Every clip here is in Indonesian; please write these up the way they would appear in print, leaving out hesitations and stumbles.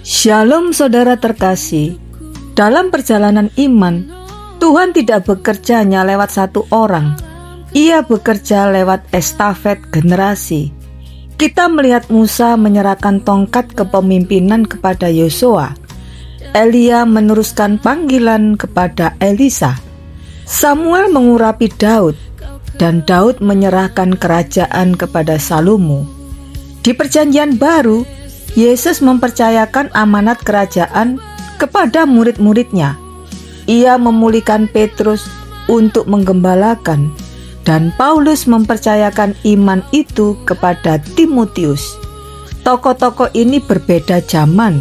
Shalom saudara terkasih. Dalam perjalanan iman, Tuhan tidak bekerja hanya lewat satu orang. Ia bekerja lewat estafet generasi. Kita melihat Musa menyerahkan tongkat kepemimpinan kepada Yosua. Elia meneruskan panggilan kepada Elisa. Samuel mengurapi Daud, dan Daud menyerahkan kerajaan kepada Salomo. Di Perjanjian Baru, Yesus mempercayakan amanat kerajaan kepada murid-muridnya. Ia memulihkan Petrus untuk menggembalakan, dan Paulus mempercayakan iman itu kepada Timotius. Tokoh-tokoh ini berbeda zaman,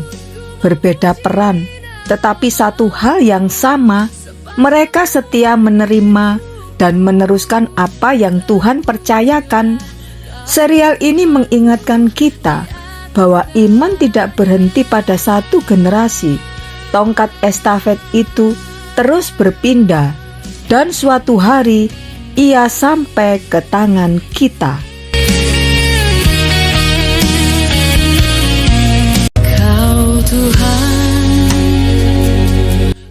berbeda peran, tetapi satu hal yang sama, mereka setia menerima dan meneruskan apa yang Tuhan percayakan. Serial ini mengingatkan kita bahwa iman tidak berhenti pada satu generasi. Tongkat estafet itu terus berpindah, dan suatu hari ia sampai ke tangan kita. Kau Tuhan.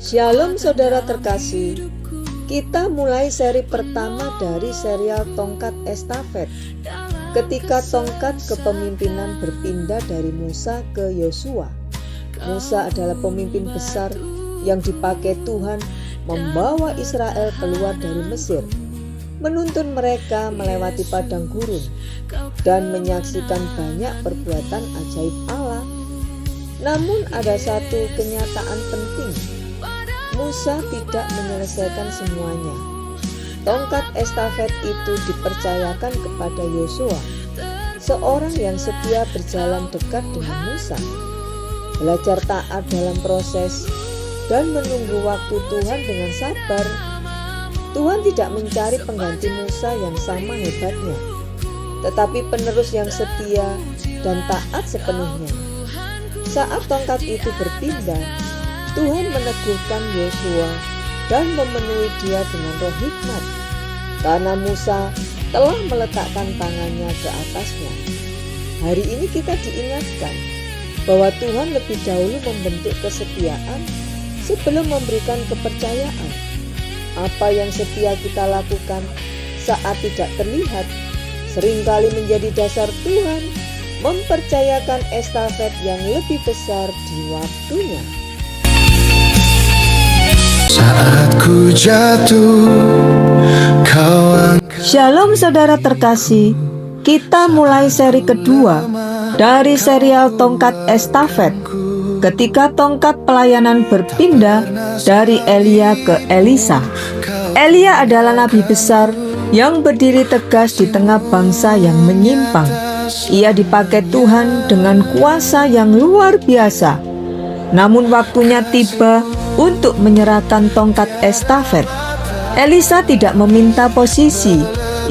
Shalom saudara terkasih. Kita mulai seri pertama dari serial tongkat estafet. Ketika tongkat kepemimpinan berpindah dari Musa ke Yosua. Musa adalah pemimpin besar yang dipakai Tuhan membawa Israel keluar dari Mesir, menuntun mereka melewati padang gurun, dan menyaksikan banyak perbuatan ajaib Allah. Namun ada satu kenyataan penting, Musa tidak menyelesaikan semuanya. Tongkat estafet itu dipercayakan kepada Yosua, seorang yang setia berjalan dekat dengan Musa, belajar taat dalam proses, dan menunggu waktu Tuhan dengan sabar. Tuhan tidak mencari pengganti Musa yang sama hebatnya, tetapi penerus yang setia dan taat sepenuhnya. Saat tongkat itu berpindah, Tuhan meneguhkan Yosua dan memenuhi dia dengan roh hikmat, karena Musa telah meletakkan tangannya ke atasnya. Hari ini kita diingatkan bahwa Tuhan lebih dahulu membentuk kesetiaan sebelum memberikan kepercayaan. Apa yang setia kita lakukan saat tidak terlihat seringkali menjadi dasar Tuhan mempercayakan estafet yang lebih besar di waktunya. Saat ku jatuh, Shalom saudara terkasih. Kita mulai seri kedua dari serial tongkat estafet. Ketika tongkat pelayanan berpindah dari Elia ke Elisa. Elia adalah nabi besar yang berdiri tegas di tengah bangsa yang menyimpang. Ia dipakai Tuhan dengan kuasa yang luar biasa. Namun waktunya tiba untuk menyerahkan tongkat estafet. Elisa tidak meminta posisi,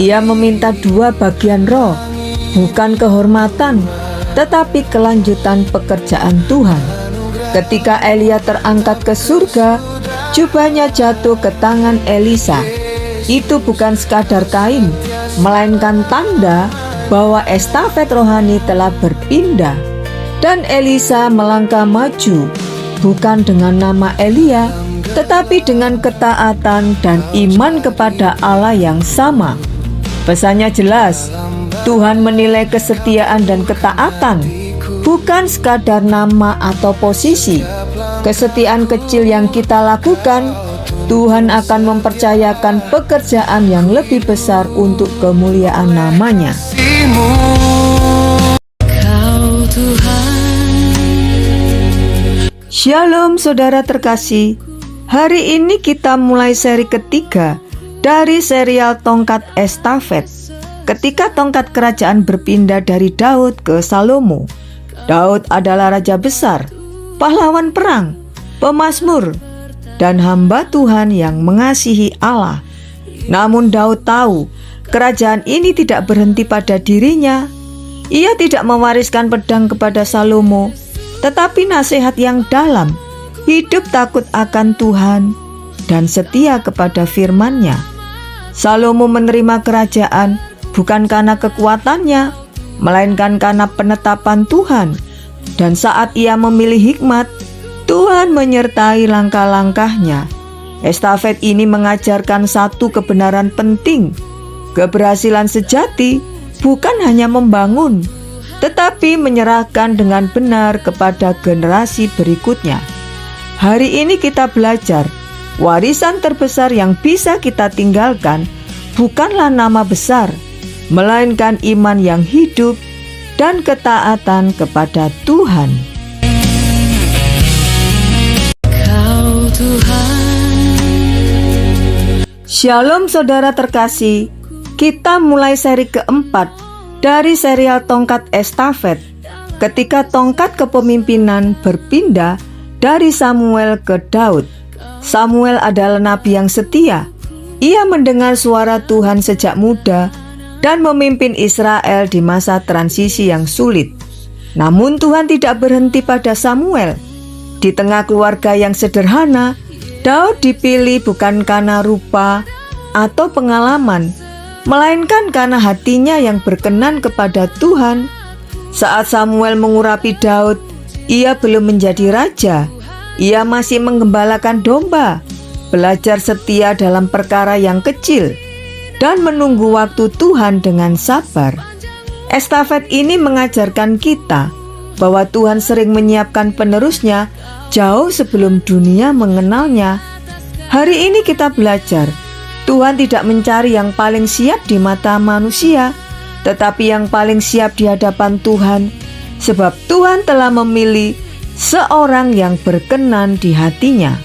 ia meminta dua bagian roh, bukan kehormatan, tetapi kelanjutan pekerjaan Tuhan. Ketika Elia terangkat ke surga, jubahnya jatuh ke tangan Elisa. Itu bukan sekadar kain, melainkan tanda bahwa estafet rohani telah berpindah. Dan Elisa melangkah maju, bukan dengan nama Elia, tetapi dengan ketaatan dan iman kepada Allah yang sama. Pesannya jelas, Tuhan menilai kesetiaan dan ketaatan, bukan sekadar nama atau posisi. Kesetiaan kecil yang kita lakukan, Tuhan akan mempercayakan pekerjaan yang lebih besar untuk kemuliaan namanya. Shalom saudara terkasih. Hari ini kita mulai seri ketiga dari serial tongkat estafet. Ketika tongkat kerajaan berpindah dari Daud ke Salomo. Daud adalah raja besar, pahlawan perang, pemazmur, dan hamba Tuhan yang mengasihi Allah. Namun Daud tahu kerajaan ini tidak berhenti pada dirinya. Ia tidak mewariskan pedang kepada Salomo, tetapi nasihat yang dalam, hidup takut akan Tuhan, dan setia kepada firman-Nya. Salomo menerima kerajaan bukan karena kekuatannya, melainkan karena penetapan Tuhan. Dan saat ia memilih hikmat, Tuhan menyertai langkah-langkahnya. Estafet ini mengajarkan satu kebenaran penting. Keberhasilan sejati bukan hanya membangun, tetapi menyerahkan dengan benar kepada generasi berikutnya. Hari ini kita belajar, warisan terbesar yang bisa kita tinggalkan bukanlah nama besar, melainkan iman yang hidup dan ketaatan kepada Tuhan. Kau Tuhan. Shalom saudara terkasih, kita mulai seri keempat dari serial Tongkat Estafet, ketika tongkat kepemimpinan berpindah dari Samuel ke Daud. Samuel adalah nabi yang setia. Ia mendengar suara Tuhan sejak muda dan memimpin Israel di masa transisi yang sulit. Namun Tuhan tidak berhenti pada Samuel. Di tengah keluarga yang sederhana, Daud dipilih bukan karena rupa atau pengalaman, melainkan karena hatinya yang berkenan kepada Tuhan. Saat Samuel mengurapi Daud, ia belum menjadi raja. Ia masih menggembalakan domba, belajar setia dalam perkara yang kecil, dan menunggu waktu Tuhan dengan sabar. Estafet ini mengajarkan kita bahwa Tuhan sering menyiapkan penerusnya jauh sebelum dunia mengenalnya. Hari ini kita belajar, Tuhan tidak mencari yang paling siap di mata manusia, tetapi yang paling siap di hadapan Tuhan, sebab Tuhan telah memilih seorang yang berkenan di hatinya.